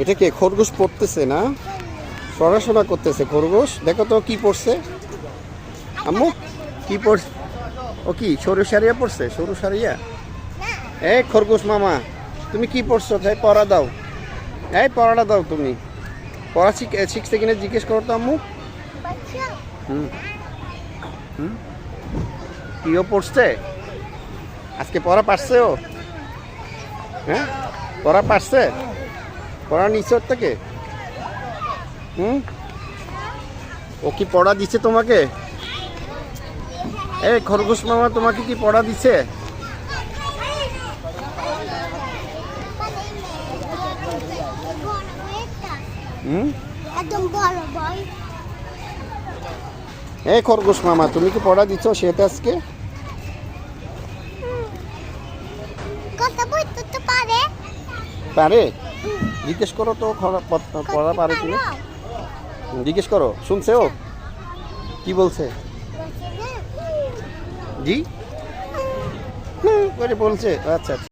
এটা কে খরগোশ পড়তেছে না, পড়াশোনা করতেছে খরগোশ। দেখো তো কি পড়ছে আম্মু, কি পড়ছে? ও কি সরু সারিয়া পড়ছে? সরু সারিয়া। এই খরগোশ মামা, তুমি কি পড়ছো? তাই পড়া দাও, এই পড়াটা দাও। তুমি পড়া শিখছে কিনা জিজ্ঞেস করো তো আম্মু। হুম হুম, কিও পড়ছে আজকে? পড়া পারছে ও? হ্যাঁ, পড়া পারছে? পড়া নিচে ওর থেকে? হুম, ও কি পড়া দিচ্ছে তোমাকে? এই খরগোশ মামা তোমাকে কি পড়া দিচ্ছে? হুম, এই খরগোশ মামা তুমি কি পড়া দিচ্ছ সেটা আজকে? পারে? জিজ্ঞেস করো তো পড়া পারে কিনা, জিজ্ঞেস করো। শুনছে ও কি বলছে? জি, বলছে। আচ্ছা আচ্ছা।